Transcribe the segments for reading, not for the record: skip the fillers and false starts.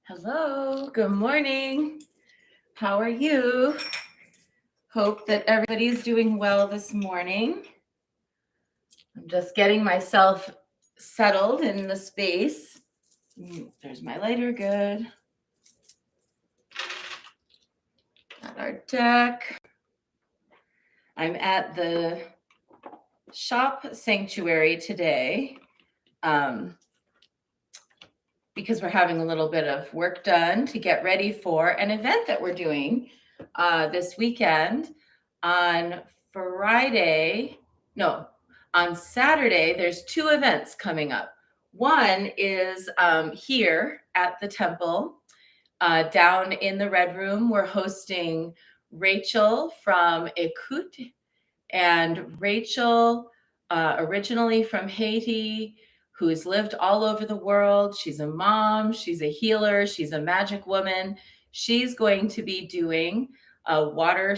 Hello, good morning. How are you? Hope that everybody's doing well this morning. I'm just getting myself settled in the space. There's my lighter, good. Got our deck. I'm at the shop sanctuary today because we're having a little bit of work done to get ready for an event that we're doing this weekend. On Saturday, there's two events coming up. One is here at the temple, down in the Red Room. We're hosting Rachel from Ekut. And Rachel, originally from Haiti, who's lived all over the world. She's a mom, she's a healer, she's a magic woman. She's going to be doing a water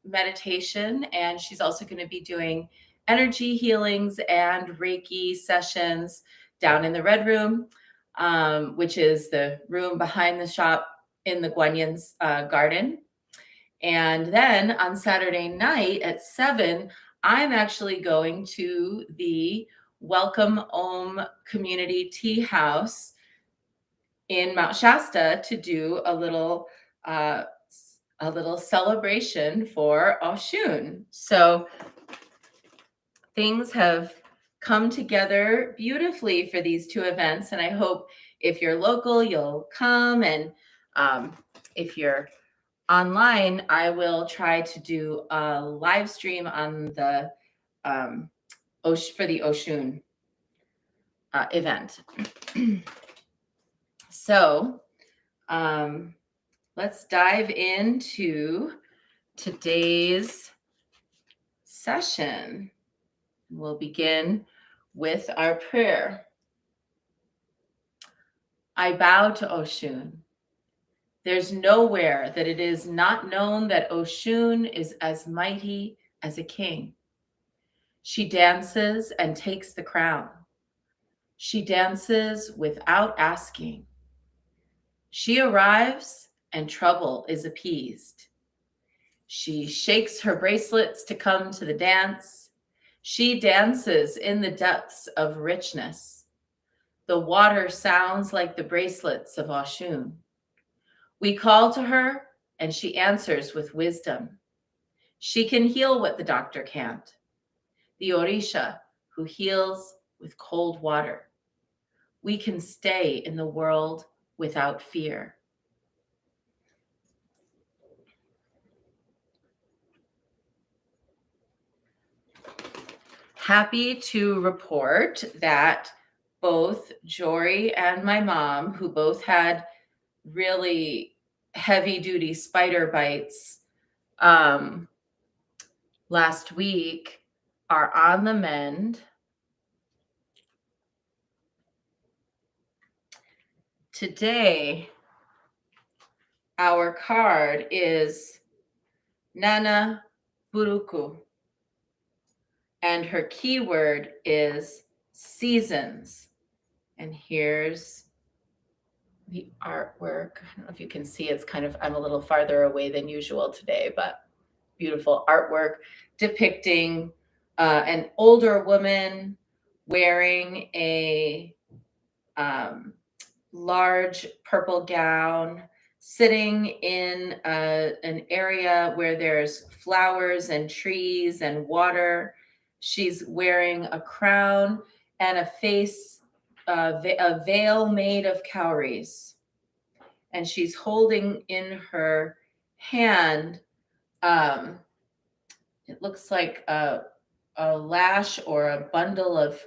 meditation, and she's also going to be doing energy healings and Reiki sessions down in the Red Room, which is the room behind the shop in the Guanyan's garden. And then on Saturday night at 7, I'm actually going to the Welcome Om Community Tea House in Mount Shasta to do a little celebration for Oshun. So things have come together beautifully for these two events, and I hope if you're local, you'll come, and if you're online, I will try to do a live stream on the for the Oshun event. So let's dive into today's session. We'll begin with our prayer. I bow to Oshun. There's nowhere that it is not known that Oshun is as mighty as a king. She dances and takes the crown. She dances without asking. She arrives and trouble is appeased. She shakes her bracelets to come to the dance. She dances in the depths of richness. The water sounds like the bracelets of Oshun. We call to her, and she answers with wisdom. She can heal what the doctor can't. The Orisha who heals with cold water. We can stay in the world without fear. Happy to report that both Jory and my mom, who both had really heavy duty spider bites last week, are on the mend. Today, our card is Nana Buruku, and her keyword is seasons. And here's the artwork. I don't know if you can see, I'm a little farther away than usual today, but beautiful artwork depicting an older woman wearing a large purple gown, sitting in an area where there's flowers and trees and water. She's wearing a crown and a veil made of cowries. And she's holding in her hand, it looks like a lash or a bundle of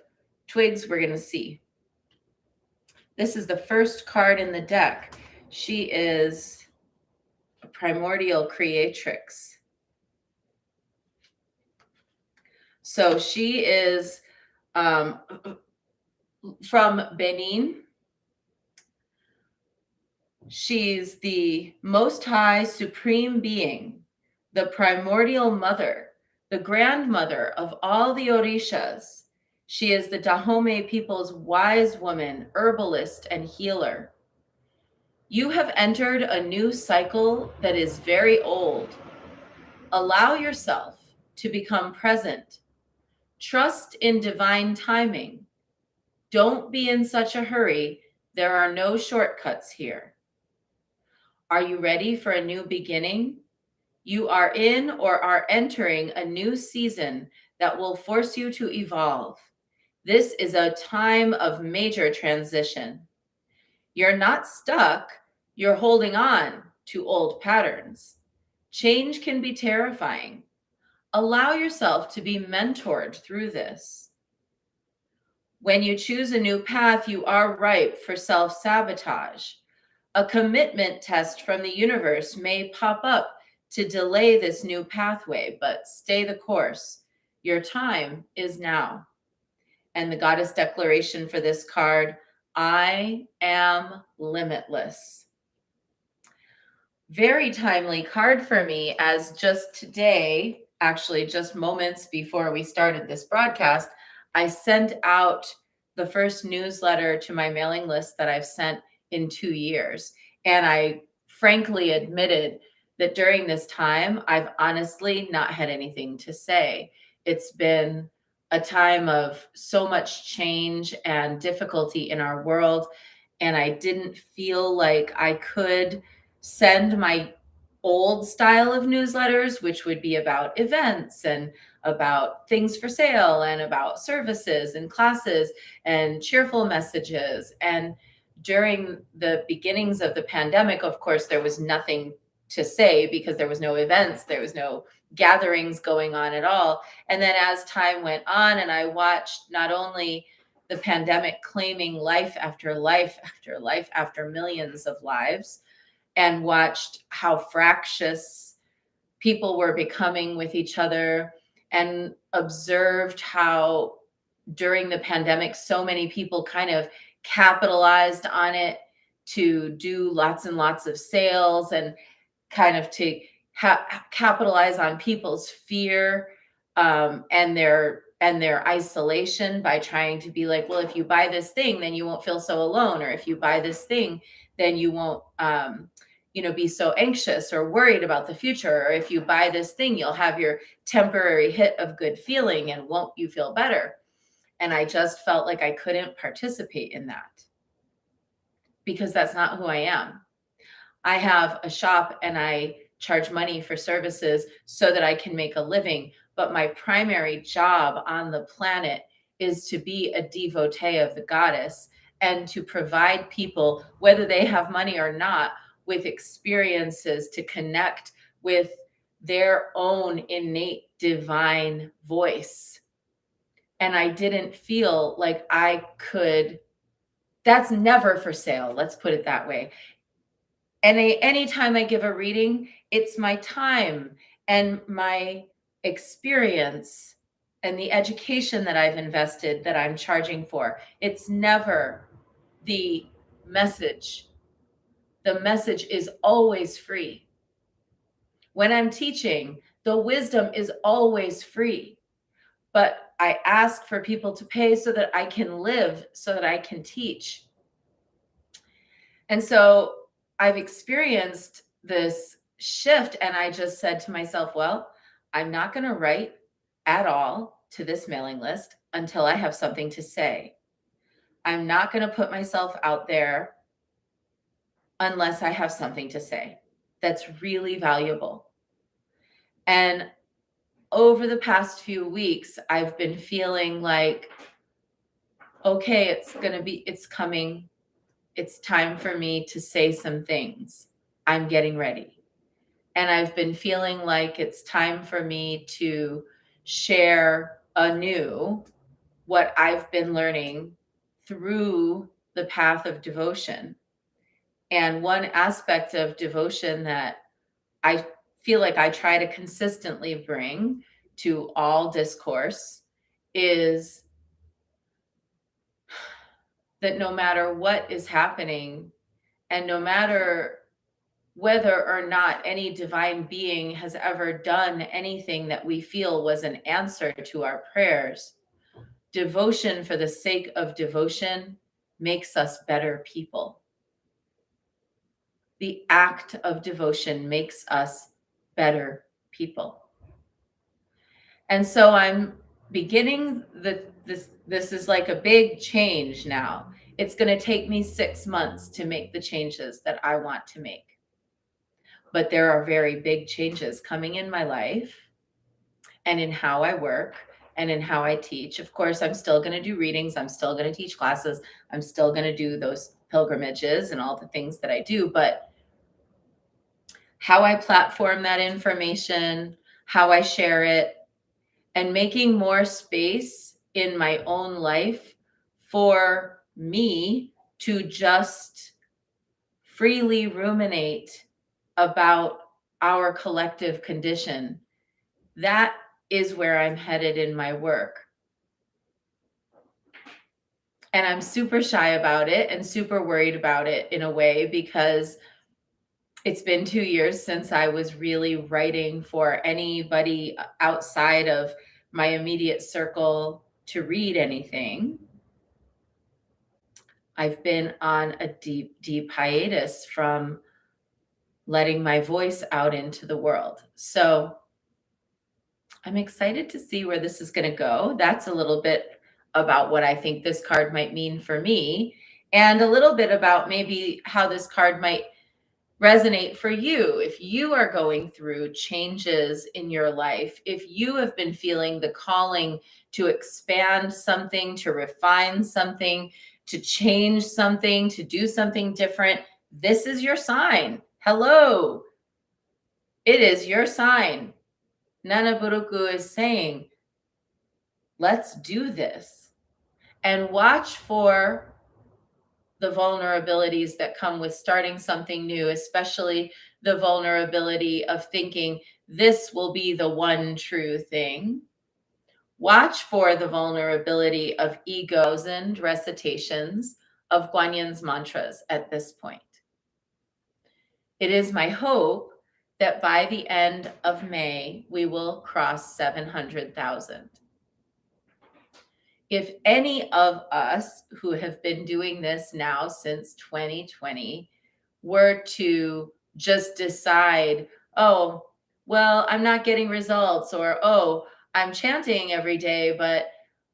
twigs. We're going to see. This is the first card in the deck. She is a primordial creatrix. So she is from Benin. She's the Most High Supreme Being, the primordial mother, the grandmother of all the Orishas. She is the Dahomey people's wise woman, herbalist, and healer. You have entered a new cycle that is very old. Allow yourself to become present. Trust in divine timing. Don't be in such a hurry. There are no shortcuts here. Are you ready for a new beginning? You are in or are entering a new season that will force you to evolve. This is a time of major transition. You're not stuck, you're holding on to old patterns. Change can be terrifying. Allow yourself to be mentored through this. When you choose a new path, you are ripe for self sabotage. A commitment test from the universe may pop up to delay this new pathway, but stay the course. Your time is now. And the goddess declaration for this card, I am limitless. Very timely card for me, as just today, actually just moments before we started this broadcast, I sent out the first newsletter to my mailing list that I've sent in 2 years. And I frankly admitted that during this time, I've honestly not had anything to say. It's been a time of so much change and difficulty in our world. And I didn't feel like I could send my old style of newsletters, which would be about events and about things for sale and about services and classes and cheerful messages. And during the beginnings of the pandemic, of course, there was nothing to say because there was no events, there was no gatherings going on at all. And then as time went on, and I watched not only the pandemic claiming life after life after life after millions of lives, and watched how fractious people were becoming with each other, and observed how during the pandemic so many people kind of capitalized on it to do lots and lots of sales and kind of to capitalize on people's fear, and their isolation by trying to be like, well, if you buy this thing, then you won't feel so alone, or if you buy this thing, then you won't be so anxious or worried about the future, or if you buy this thing, you'll have your temporary hit of good feeling and won't you feel better. And I just felt like I couldn't participate in that because that's not who I am. I have a shop and I charge money for services so that I can make a living. But my primary job on the planet is to be a devotee of the goddess and to provide people, whether they have money or not, with experiences to connect with their own innate divine voice. And I didn't feel like I could, that's never for sale. Let's put it that way. And anytime I give a reading, it's my time and my experience and the education that I've invested that I'm charging for. It's never the message. The message is always free. When I'm teaching, the wisdom is always free. But I ask for people to pay so that I can live, so that I can teach. And so I've experienced this shift, and I just said to myself, well, I'm not going to write at all to this mailing list until I have something to say. I'm not going to put myself out there unless I have something to say that's really valuable. And over the past few weeks, I've been feeling like, okay, it's coming. It's time for me to say some things. I'm getting ready. And I've been feeling like it's time for me to share anew what I've been learning through the path of devotion. And one aspect of devotion that I feel like I try to consistently bring to all discourse is that no matter what is happening, and no matter whether or not any divine being has ever done anything that we feel was an answer to our prayers, devotion for the sake of devotion makes us better people. the act of devotion makes us better people. And so I'm beginning this is like a big change now. It's going to take me 6 months to make the changes that I want to make. But there are very big changes coming in my life and in how I work and in how I teach. Of course, I'm still going to do readings, I'm still going to teach classes, I'm still going to do those pilgrimages and all the things that I do, but how I platform that information, how I share it, and making more space in my own life for me to just freely ruminate about our collective condition. That is where I'm headed in my work. And I'm super shy about it and super worried about it in a way, because it's been 2 years since I was really writing for anybody outside of my immediate circle to read anything. I've been on a deep, deep hiatus from letting my voice out into the world. So I'm excited to see where this is going to go. That's a little bit about what I think this card might mean for me, and a little bit about maybe how this card might resonate for you if you are going through changes in your life, if you have been feeling the calling to expand something, to refine something, to change something, to do something different. This is your sign. Hello. It is your sign. Nana Buruku is saying, let's do this. And watch for the vulnerabilities that come with starting something new, especially the vulnerability of thinking this will be the one true thing. Watch for the vulnerability of egos and recitations of Guanyin's mantras at this point. It is my hope that by the end of May, we will cross 700,000. If any of us who have been doing this now since 2020 were to just decide, oh, well, I'm not getting results, or, oh, I'm chanting every day, but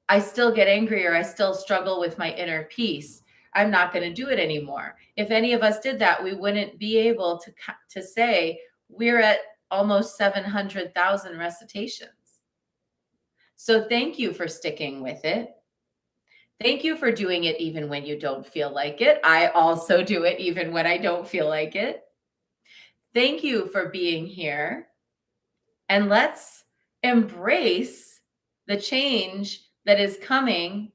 I still get angry, or I still struggle with my inner peace, I'm not going to do it anymore. If any of us did that, we wouldn't be able to say we're at almost 700,000 recitations. So thank you for sticking with it. Thank you for doing it even when you don't feel like it. I also do it even when I don't feel like it. Thank you for being here. And let's embrace the change that is coming,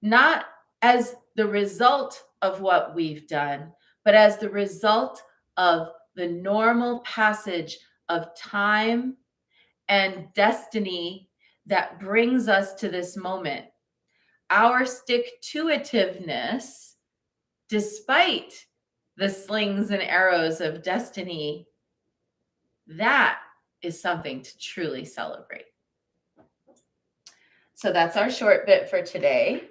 not as the result of what we've done, but as the result of the normal passage of time and destiny that brings us to this moment. Our stick-to-itiveness, despite the slings and arrows of destiny, that is something to truly celebrate. So that's our short bit for today.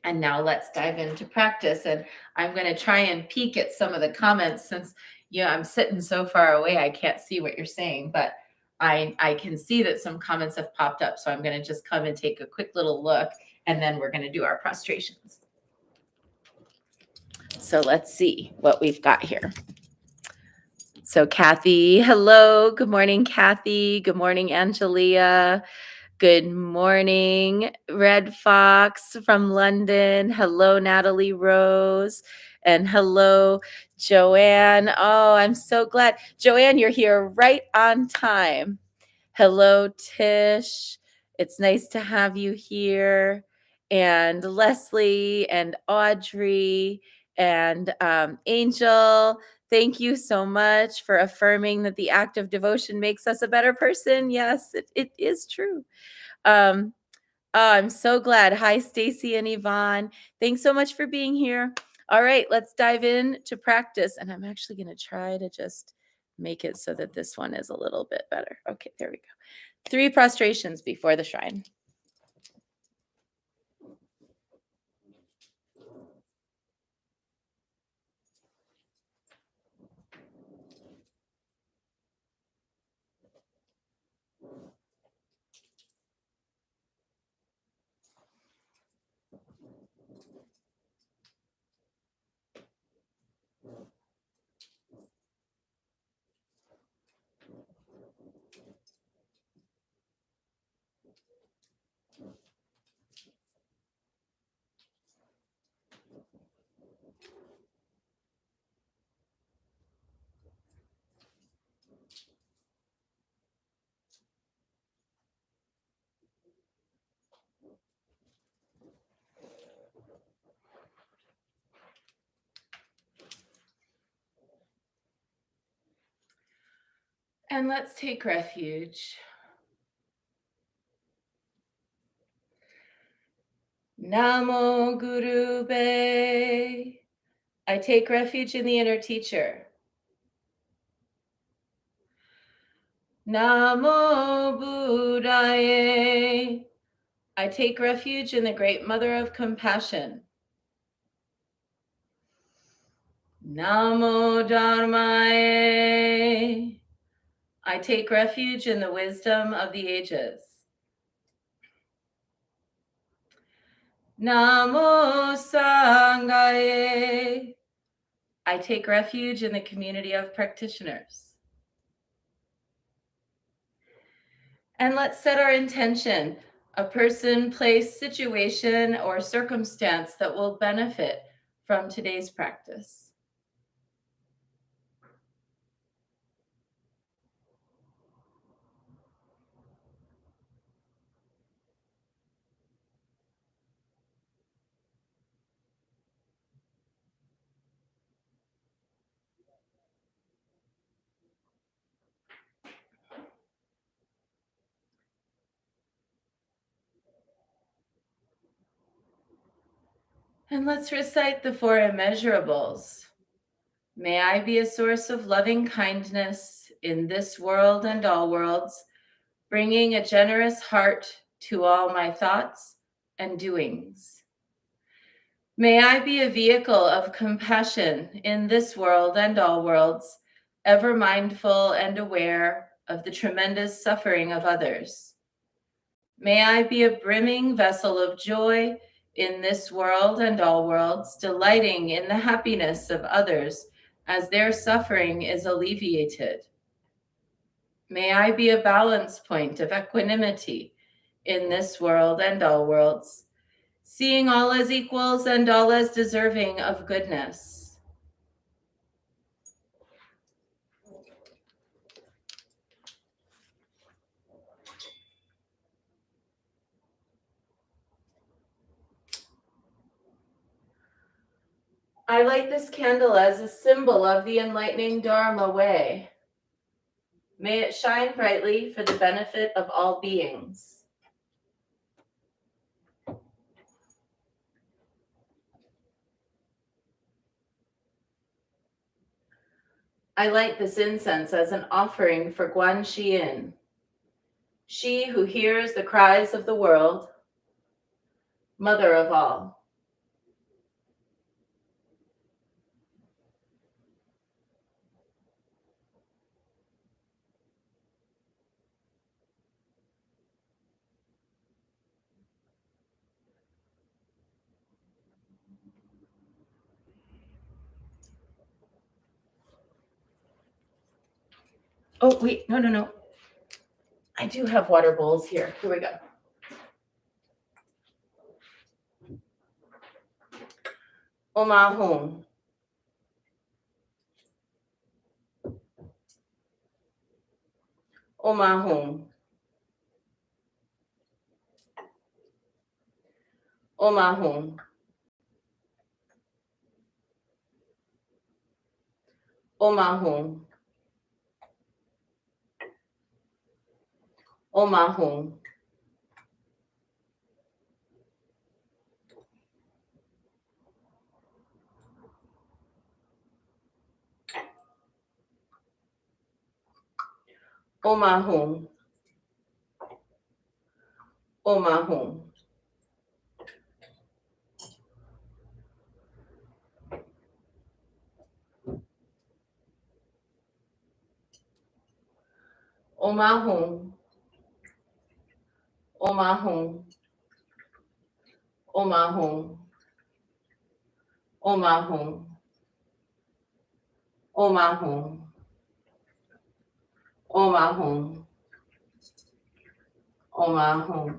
And now let's dive into practice. And I'm going to try and peek at some of the comments, since I'm sitting so far away, I can't see what you're saying, but I can see that some comments have popped up. So I'm going to just come and take a quick little look, and then we're going to do our prostrations. So let's see what we've got here. So Kathy, hello. Good morning, Kathy. Good morning, Angelia. Good morning, Red Fox from London. Hello, Natalie Rose. And hello, Joanne. Oh, I'm so glad. Joanne, you're here right on time. Hello, Tish. It's nice to have you here. And Leslie and Audrey and Angel, thank you so much for affirming that the act of devotion makes us a better person. Yes, it is true. Oh, I'm so glad. Hi, Stacy and Yvonne. Thanks so much for being here. All right, let's dive in to practice. And I'm actually going to try to just make it so that this one is a little bit better. Okay, there we go. 3 prostrations before the shrine. And let's take refuge. Namo Gurube. I take refuge in the inner teacher. Namo Buddhaye. I take refuge in the great mother of compassion. Namo Dharmaye. I take refuge in the wisdom of the ages. Namo Sangaye. I take refuge in the community of practitioners. And let's set our intention, a person, place, situation, or circumstance that will benefit from today's practice. And let's recite the four immeasurables. May I be a source of loving kindness in this world and all worlds, bringing a generous heart to all my thoughts and doings. May I be a vehicle of compassion in this world and all worlds, ever mindful and aware of the tremendous suffering of others. May I be a brimming vessel of joy in this world and all worlds, delighting in the happiness of others as their suffering is alleviated. May I be a balance point of equanimity in this world and all worlds, seeing all as equals and all as deserving of goodness. I light this candle as a symbol of the enlightening Dharma way. May it shine brightly for the benefit of all beings. I light this incense as an offering for Guan Xiyin, she who hears the cries of the world, mother of all. Oh, wait, no. I do have water bowls here. Here we go. Omahum. Omahum. Omahum. Omahum. Omahum. Omahum. Omahum. Omahum. Omahum. Omahum. Omahum. Omahum. Omahum. Omahum.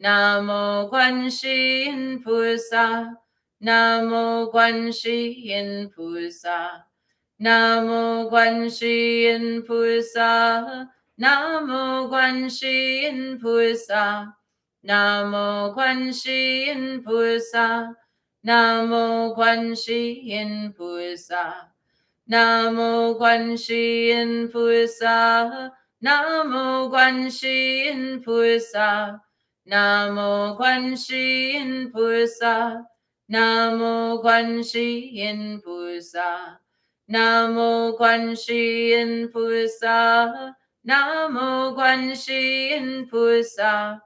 Namo Guanxin Pusa, Namo Guanxin Pusa, Namo Guanxin Pusa, Namo Guanxin Pusa, Namo Guanxin Pusa, Namo Guanxin Pusa, Namo Guanxin Pusa, Namo Guanxin Pusa, Namo Guanxin Pusa, Namo Guanxin Pusa, Namo Guanxin Pusa, Namo Guanxin Pusa,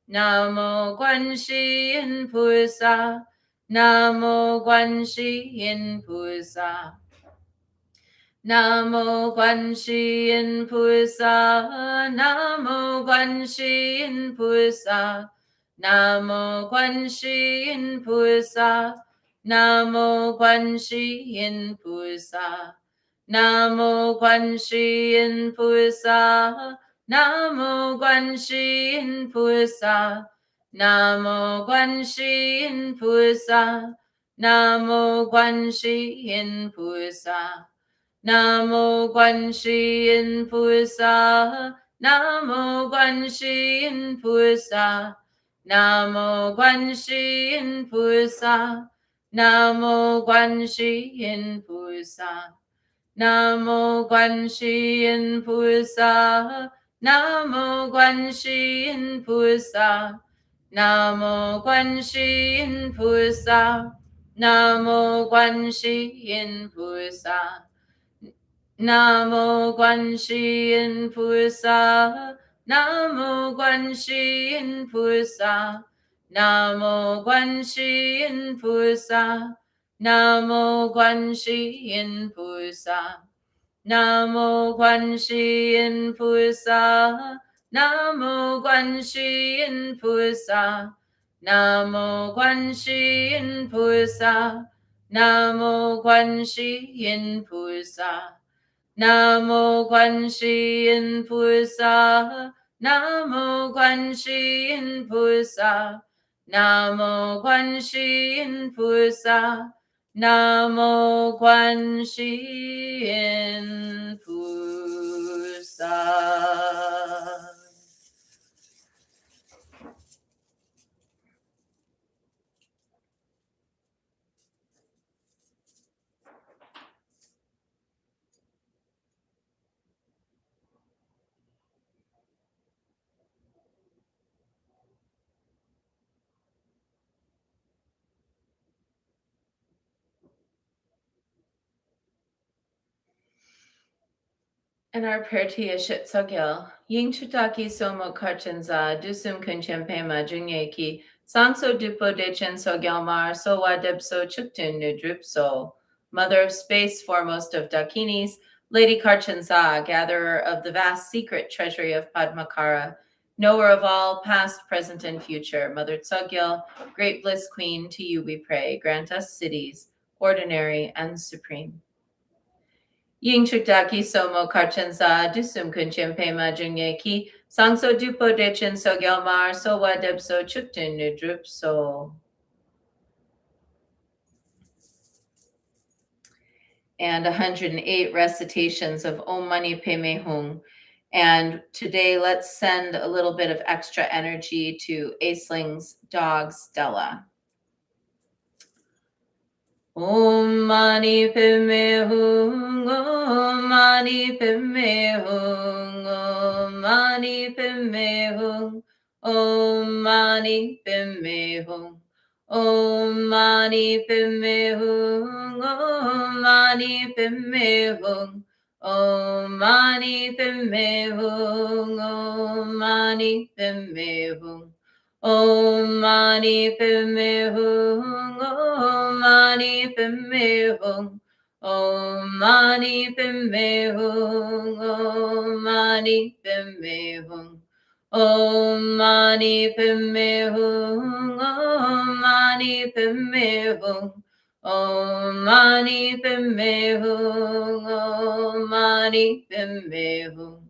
Namo Guanxin Pusa, Namo Guanxin Pusa. Namo Guanxin Pusa, Namo Guanxin Pusa, Namo Guanxin Pusa, Namo Guanxin Pusa, Namo Guanxin Pusa, Namo Guanxin Pusa, Namo Guanxin Pusa, Namo Guanxin Pusa. Namo Guanxin Pusa, Namo Guanxin Pusa, Namo Guanxin Pusa, Namo Guanxin Pusa, Namo Guanxin Pusa, Namo Guanxin Pusa, Namo Guanxin Pusa, Namo Guanxin Pusa. Namo Guanxin Pusa, Namo Guanxin Pusa, Namo Guanxin Pusa, Namo Guanxin Pusa, Namo Guanxin Pusa, Namo Guanxin Pusa, Namo Guanxin Pusa, Namo Guanxin Pusa. Namo Guanxin Pusa, Namo Guanxin Pusa, Namo Guanxin Pusa, Namo Guanxin Pusa. And our prayer to Yeshit Sogil, Ying Chutaki Somo Karchenza, Dusum Kunchempema Junyeki, Sangso Dupo Dechen Sogilmar, Sowa Debso Chuktun Nudrupso, Mother of Space, foremost of Dakinis, Lady Karchenza, gatherer of the vast secret treasury of Padmakara, knower of all past, present, and future, Mother Tsogil, great bliss queen, to you we pray, grant us cities, ordinary and supreme. Ying Chutaki Somo Karchenza, Dusum Kunchempema Junyeki, Sangso Dupo Dechen Sogilmar, Sowa Debso Chuktun Nudrupso. And 108 recitations of Om Mani Padme Hum. And today, let's send a little bit of extra energy to Aisling's dog, Stella. Om Mani Padme Hum, Om Mani Padme Hum, Om Mani Padme Hum, Om Mani Padme Hum. Om Mani Padme Hum, Om Mani Padme Hum, Om Mani Padme Hum, Om Mani Padme Hum. Om Mani Padme Hum, Om Mani Padme Hum, Om Mani Padme Hum, Om Mani Padme Hum. Om Mani Padme Hum, Om Mani Padme Hum, Om Mani Padme Hum, Om Mani Padme Hum.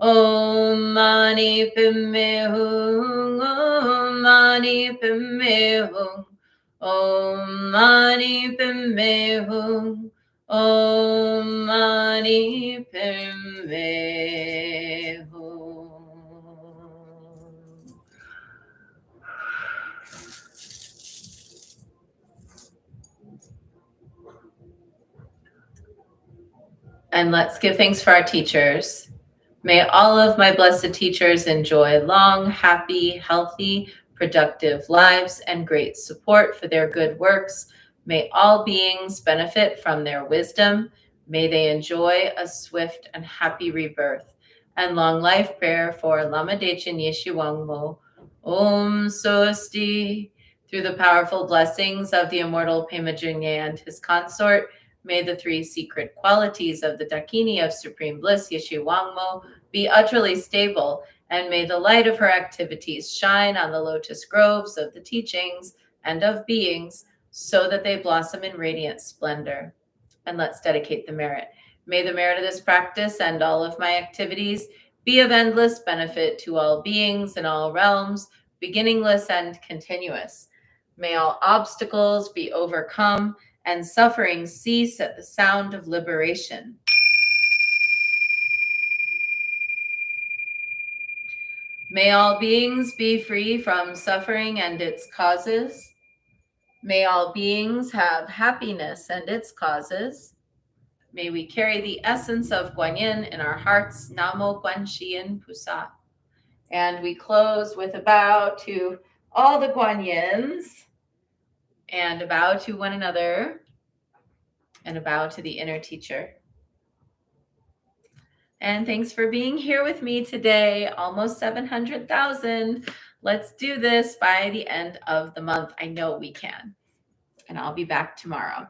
Om Mani Padme Hum. Om Mani Padme Hum. Om Mani Padme Hum. Om Mani Padme Hum. And let's give thanks for our teachers. May all of my blessed teachers enjoy long, happy, healthy, productive lives and great support for their good works. May all beings benefit from their wisdom. May they enjoy a swift and happy rebirth. And long life prayer for Lama Dechen Yeshe Wangmo. Om Swasti. Through the powerful blessings of the immortal Pema Jungye and his consort, may the three secret qualities of the Dakini of Supreme Bliss, Yeshe Wangmo, be utterly stable, and may the light of her activities shine on the lotus groves of the teachings and of beings, so that they blossom in radiant splendor. And let's dedicate the merit. May the merit of this practice and all of my activities be of endless benefit to all beings in all realms, beginningless and continuous. May all obstacles be overcome and suffering cease at the sound of liberation. May all beings be free from suffering and its causes. May all beings have happiness and its causes. May we carry the essence of Guanyin in our hearts. Namo Guanxian Pusa. And we close with a bow to all the Guanyins, and a bow to one another, and a bow to the inner teacher. And thanks for being here with me today. Almost 700,000. Let's do this by the end of the month. I know we can. And I'll be back tomorrow.